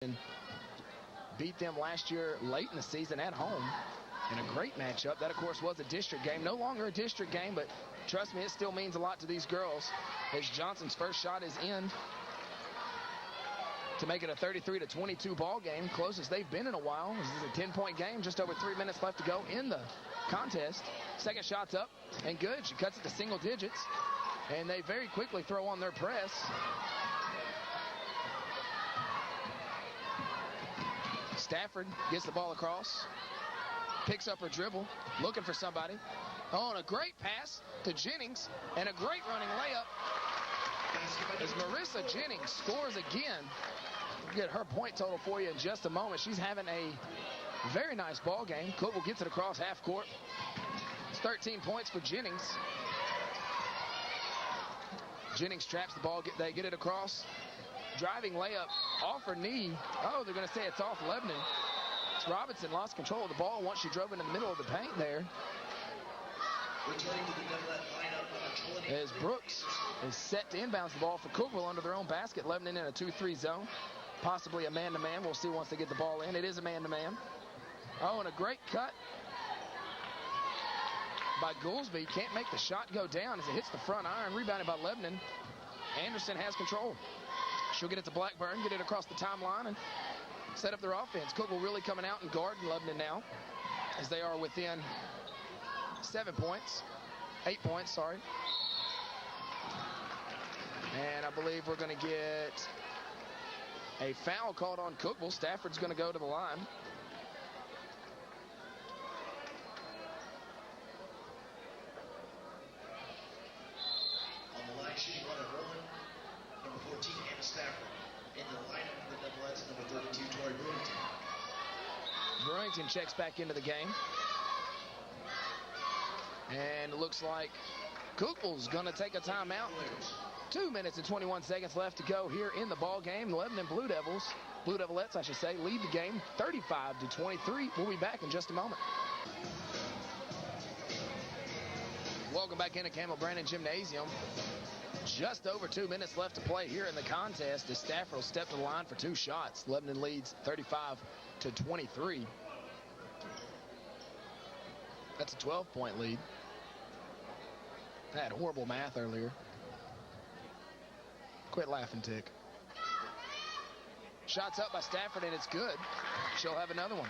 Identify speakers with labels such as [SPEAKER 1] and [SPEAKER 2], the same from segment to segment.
[SPEAKER 1] and beat them last year late in the season at home in a great matchup. That, of course, was a district game. No longer a district game, but trust me, it still means a lot to these girls. As Johnson's first shot is in to make it a 33-22 ball game, closest they've been in a while. This is a 10-point game, just over 3 minutes left to go in the contest. Second shot's up and good. She cuts it to single digits, and they very quickly throw on their press. Stafford gets the ball across, picks up her dribble, looking for somebody. Oh, and a great pass to Jennings, and a great running layup as Marissa Jennings scores again. We'll get her point total for you in just a moment. She's having a very nice ball game. Cookeville gets it across half court. It's 13 points for Jennings. Jennings traps the ball. They get it across. Driving layup off her knee. Oh, they're going to say it's off Lebanon. Robinson lost control of the ball once she drove into the middle of the paint there. As Brooks is set to inbounds the ball for Cookeville under their own basket. Lebanon in a 2-3 zone. Possibly a man-to-man. We'll see once they get the ball in. It is a man-to-man. Oh, and a great cut by Goolsby. Can't make the shot go down as it hits the front iron. Rebounded by Lebanon. Anderson has control. She'll get it to Blackburn, get it across the timeline, and set up their offense. Cookeville really coming out and guarding Lebanon now, as they are within 8 points, sorry. And I believe we're going to get a foul called on Cookeville. Stafford's going to go to the line.
[SPEAKER 2] On the line, shooting one and one, number 14, Anna Stafford. In the lineup for the Devilettes, number 32, Tori Brewington.
[SPEAKER 1] Brewington checks back into the game. And it looks like Cookeville's going to take a timeout. 2 minutes and 21 seconds left to go here in the ball game. The Lebanon Blue Devilettes, I should say, lead the game 35-23. We'll be back in just a moment. Welcome back into Campbell Brandon Gymnasium. Just over 2 minutes left to play here in the contest as Stafford will step to the line for 2 shots. Lebanon leads 35-23. That's a 12-point lead. I had horrible math earlier. Quit laughing, Tick. Shots up by Stafford, and it's good. She'll have another one.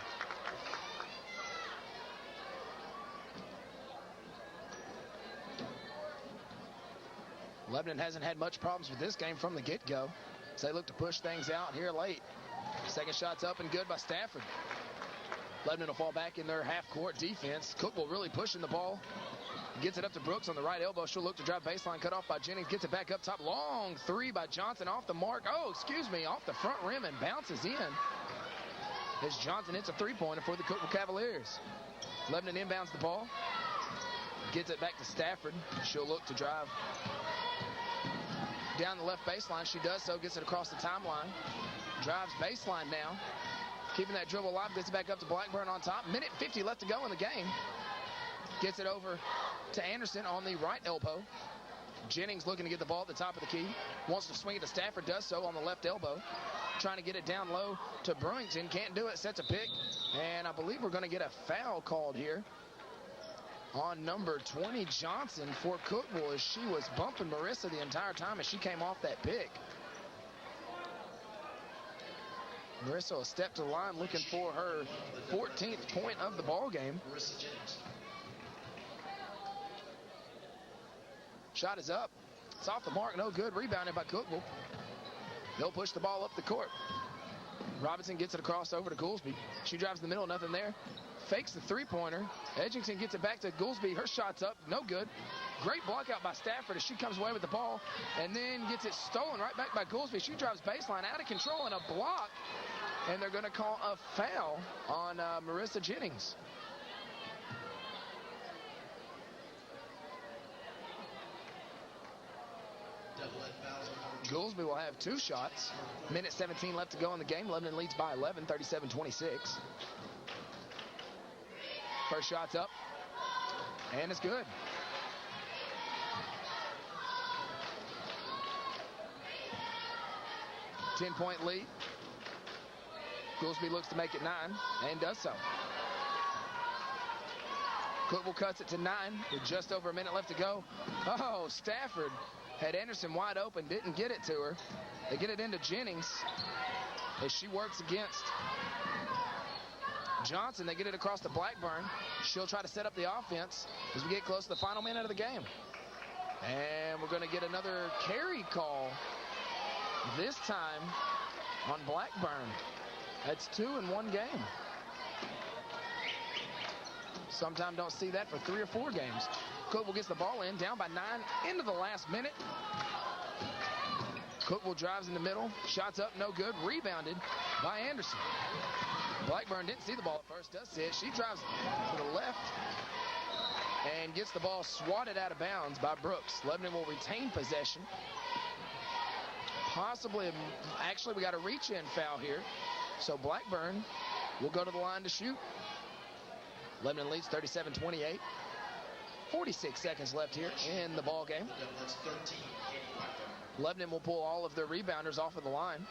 [SPEAKER 1] Lebanon hasn't had much problems with this game from the get-go, so they look to push things out here late. Second shot's up and good by Stafford. Lebanon will fall back in their half-court defense. Cookeville really pushing the ball. Gets it up to Brooks on the right elbow. She'll look to drive baseline, cut off by Jennings. Gets it back up top. Long three by Johnson off the mark. Oh, excuse me, off the front rim and bounces in. As Johnson hits a three-pointer for the Cookeville Cavaliers. Lebanon inbounds the ball. Gets it back to Stafford. She'll look to drive down the left baseline. She does so, gets it across the timeline. Drives baseline now. Keeping that dribble alive, gets it back up to Blackburn on top. Minute 50 left to go in the game. Gets it over to Anderson on the right elbow. Jennings looking to get the ball at the top of the key. Wants to swing it to Stafford, does so on the left elbow. Trying to get it down low to Brewington. Can't do it, sets a pick. And I believe we're going to get a foul called here on number 20, Johnson, for Cookeville, as she was bumping Marissa the entire time as she came off that pick. Marissa will step to the line looking for her 14th point of the ball game. Shot is up. It's off the mark, no good. Rebounded by Cookeville. They'll push the ball up the court. Robinson gets it across over to Goolsby. She drives in the middle, nothing there. Fakes the three-pointer. Edgington gets it back to Goolsby. Her shot's up, no good. Great block out by Stafford as she comes away with the ball and then gets it stolen right back by Goolsby. She drives baseline, out of control, and a block. And they're going to call a foul on Marissa Jennings. Goolsby will have 2 shots. Minute 17 left to go in the game. Lebanon leads by 11, 37-26. First shot's up, and it's good. 10-point lead. Goolsby looks to make it 9 and does so. Cookeville cuts it to 9 with just over a minute left to go. Oh, Stafford had Anderson wide open, didn't get it to her. They get it into Jennings as she works against Johnson. They get it across to Blackburn. She'll try to set up the offense as we get close to the final minute of the game. And we're going to get another carry call, this time on Blackburn. That's 2 in one game. Sometimes don't see that for 3 or 4 games. Cookeville gets the ball in, down by 9 into the last minute. Cookeville drives in the middle, shots up, no good, rebounded by Anderson. Blackburn didn't see the ball at first, does see it. She drives to the left and gets the ball swatted out of bounds by Brooks. Lebanon will retain possession. Possibly, actually, we got a reach-in foul here. So Blackburn will go to the line to shoot. Lebanon leads 37-28. 46 seconds left here in the ball game. Lebanon will pull all of their rebounders off of the line.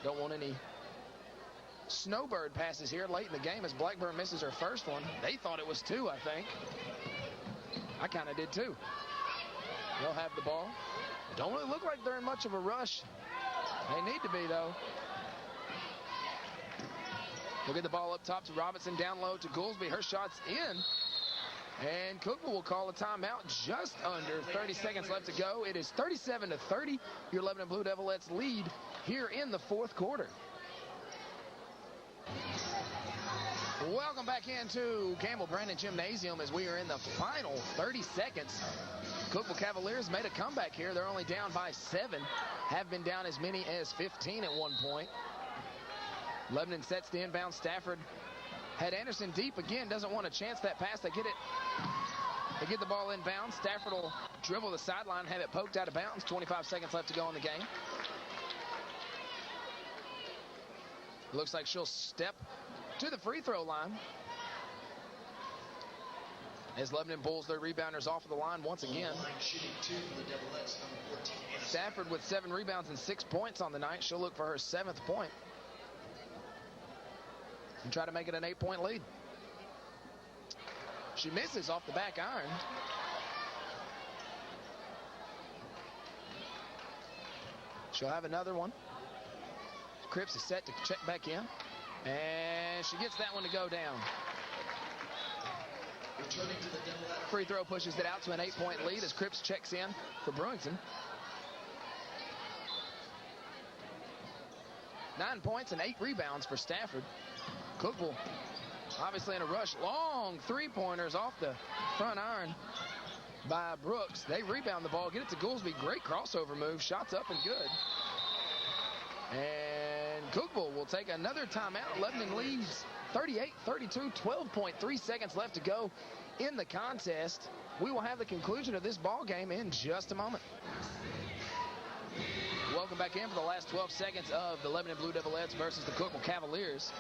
[SPEAKER 1] Don't want any snowbird passes here late in the game as Blackburn misses her first one. They thought it was 2, I think. I kind of did too. They'll have the ball. Don't really look like they're in much of a rush. They need to be, though. We'll get the ball up top to Robinson, down low to Goolsby. Her shot's in. And Cookeville will call a timeout. Just under 30 seconds left to go. It is 37-30. Your Lebanon Blue Devilettes lead here in the 4th quarter. Welcome back into Campbell Brandon Gymnasium as we are in the final 30 seconds. Cookeville Cavaliers made a comeback here. They're only down by 7. Have been down as many as 15 at one point. Lebanon sets the inbound. Stafford had Anderson deep again. Doesn't want to chance that pass. They get it. They get the ball inbound. Stafford will dribble the sideline, have it poked out of bounds. 25 seconds left to go in the game. Looks like she'll step to the free throw line as Lebanon pulls their rebounders off of the line once again. Stafford with 7 rebounds and 6 points on the night. She'll look for her 7th point and try to make it an 8-point lead. She misses off the back iron. She'll have another one. Cripps is set to check back in. And she gets that one to go down. Free throw pushes it out to an 8-point lead as Cripps checks in for Brewington. 9 points and 8 rebounds for Stafford. Cookeville obviously in a rush. Long 3-pointers off the front iron by Brooks. They rebound the ball, get it to Goolsby. Great crossover move. Shots up and good. And Cookeville will take another timeout. Lebanon leads 38-32, 12.3 seconds left to go in the contest. We will have the conclusion of this ball game in just a moment. Welcome back in for the last 12 seconds of the Lebanon Blue Devilettes versus the Cookeville Cavaliers.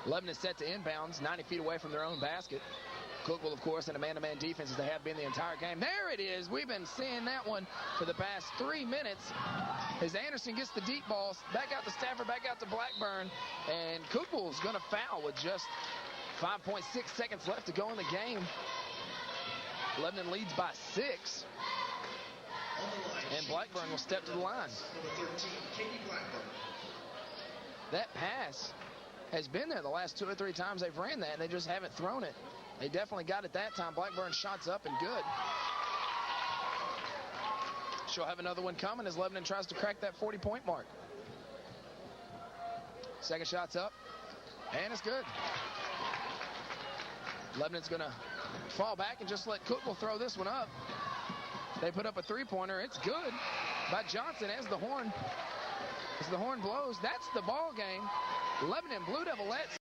[SPEAKER 1] Lebanon is set to inbounds, 90 feet away from their own basket. Cookeville, of course, in a man-to-man defense as they have been the entire game. There it is. We've been seeing that one for the past 3 minutes as Anderson gets the deep balls. Back out to Stafford, back out to Blackburn. And Cookeville's going to foul with just 5.6 seconds left to go in the game. Lebanon leads by 6. And Blackburn will step to the line. That pass has been there the last 2 or 3 times they've ran that, and they just haven't thrown it. They definitely got it that time. Blackburn shots up and good. She'll have another one coming as Lebanon tries to crack that 40-point mark. Second shot's up, and it's good. Lebanon's going to fall back and just let Cookeville throw this one up. They put up a 3-pointer. It's good by Johnson as the horn blows. That's the ball game. Lebanon Blue Devilettes